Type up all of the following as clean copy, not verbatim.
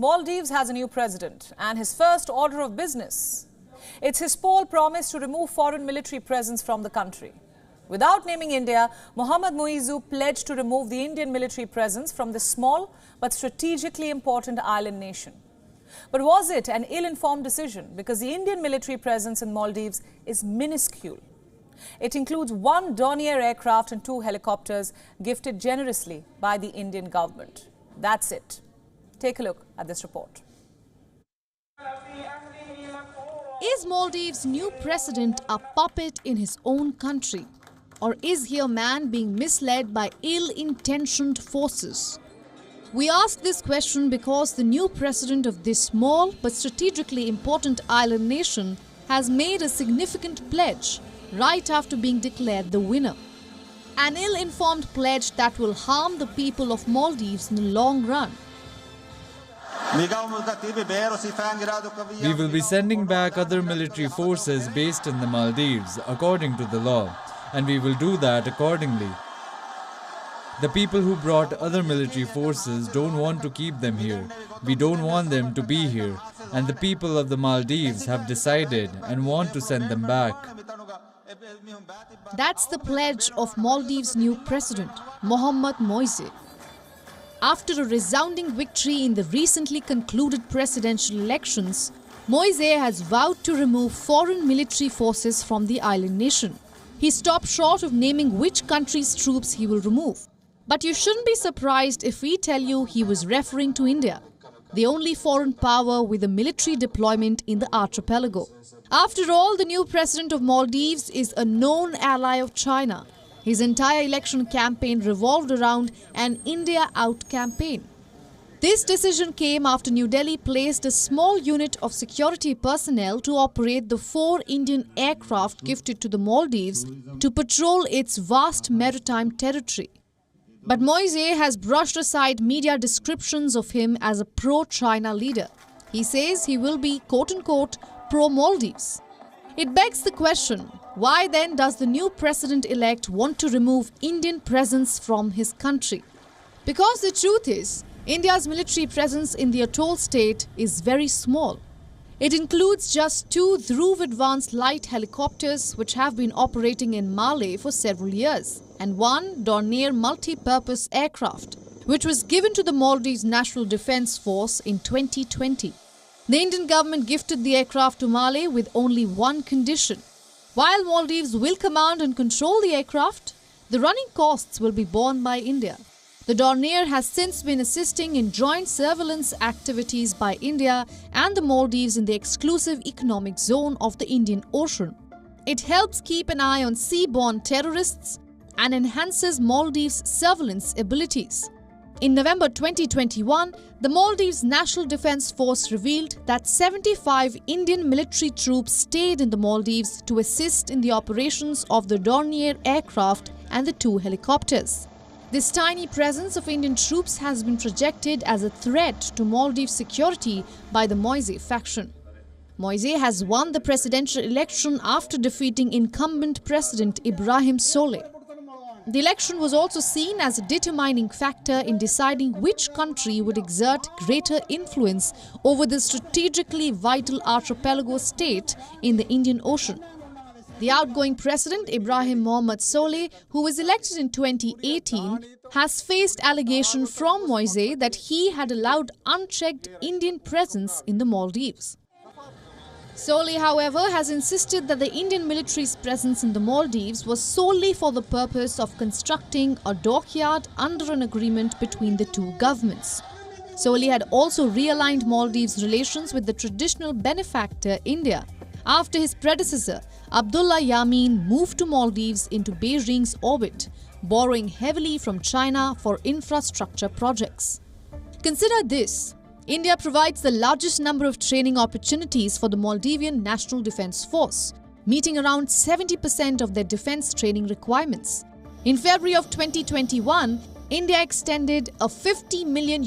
Maldives has a new president and his first order of business. It's his poll promise to remove foreign military presence from the country. Without naming India, Mohamed Muizzu pledged to remove the Indian military presence from this small but strategically important island nation. But was it an ill-informed decision? Because the Indian military presence in Maldives is minuscule. It includes 1 Dornier aircraft and 2 helicopters gifted generously by the Indian government. That's it. Take a look at this report. Is Maldives' new president a puppet in his own country? Or is he a man being misled by ill-intentioned forces? We ask this question because the new president of this small but strategically important island nation has made a significant pledge right after being declared the winner. An ill-informed pledge that will harm the people of Maldives in the long run. We will be sending back other military forces based in the Maldives according to the law, and we will do that accordingly. The people who brought other military forces don't want to keep them here. We don't want them to be here, and the people of the Maldives have decided and want to send them back. That's the pledge of Maldives' new president, Mohamed Muizzu. After a resounding victory in the recently concluded presidential elections, Muizzu has vowed to remove foreign military forces from the island nation. He stopped short of naming which country's troops he will remove. But you shouldn't be surprised if we tell you he was referring to India, the only foreign power with a military deployment in the archipelago. After all, the new president of Maldives is a known ally of China. His entire election campaign revolved around an India out campaign. This decision came after New Delhi placed a small unit of security personnel to operate the 4 Indian aircraft gifted to the Maldives to patrol its vast maritime territory. But Muizzu has brushed aside media descriptions of him as a pro-China leader. He says he will be, quote-unquote, pro-Maldives. It begs the question, why then does the new president-elect want to remove Indian presence from his country? Because the truth is, India's military presence in the atoll state is very small. It includes just 2 Dhruv advanced light helicopters which have been operating in Malé for several years, and 1 Dornier multi-purpose aircraft, which was given to the Maldives National Defence Force in 2020. The Indian government gifted the aircraft to Malé with only one condition. While Maldives will command and control the aircraft, the running costs will be borne by India. The Dornier has since been assisting in joint surveillance activities by India and the Maldives in the exclusive economic zone of the Indian Ocean. It helps keep an eye on seaborne terrorists and enhances Maldives' surveillance abilities. In November 2021, the Maldives National Defence Force revealed that 75 Indian military troops stayed in the Maldives to assist in the operations of the Dornier aircraft and the 2 helicopters. This tiny presence of Indian troops has been projected as a threat to Maldives' security by the Muizzu faction. Muizzu has won the presidential election after defeating incumbent President Ibrahim Solih. The election was also seen as a determining factor in deciding which country would exert greater influence over the strategically vital archipelago state in the Indian Ocean. The outgoing president, Ibrahim Mohamed Solih, who was elected in 2018, has faced allegation from Muizzu that he had allowed unchecked Indian presence in the Maldives. Solih, however, has insisted that the Indian military's presence in the Maldives was solely for the purpose of constructing a dockyard under an agreement between the 2 governments. Solih had also realigned Maldives' relations with the traditional benefactor India after his predecessor, Abdullah Yameen, moved to Maldives into Beijing's orbit, borrowing heavily from China for infrastructure projects. Consider this. India provides the largest number of training opportunities for the Maldivian National Defence Force, meeting around 70% of their defence training requirements. In February of 2021, India extended a $50 million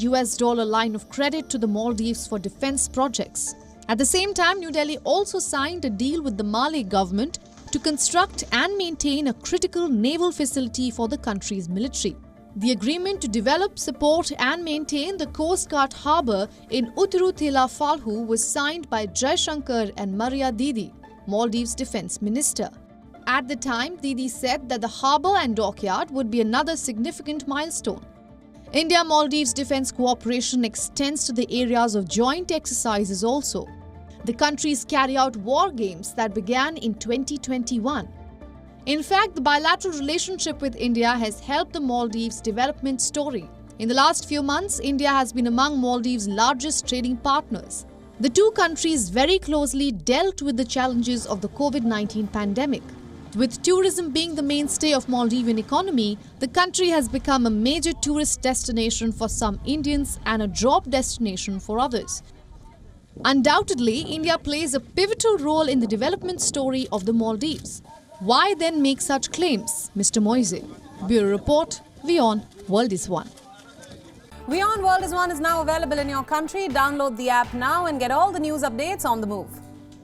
line of credit to the Maldives for defence projects. At the same time, New Delhi also signed a deal with the Malay government to construct and maintain a critical naval facility for the country's military. The agreement to develop, support and maintain the Coast Guard harbour in Uttarutila Falhu was signed by Jaishankar and Maria Didi, Maldives Defence Minister. At the time, Didi said that the harbour and dockyard would be another significant milestone. India-Maldives defence cooperation extends to the areas of joint exercises also. The countries carry out war games that began in 2021. In fact, the bilateral relationship with India has helped the Maldives' development story. In the last few months, India has been among Maldives' largest trading partners. The two countries very closely dealt with the challenges of the COVID-19 pandemic. With tourism being the mainstay of Maldivian economy, the country has become a major tourist destination for some Indians and a job destination for others. Undoubtedly, India plays a pivotal role in the development story of the Maldives. Why then make such claims, Mr. Muizzu? Bureau Report, WION World is One. WION World is One is now available in your country. Download the app now and get all the news updates on the move.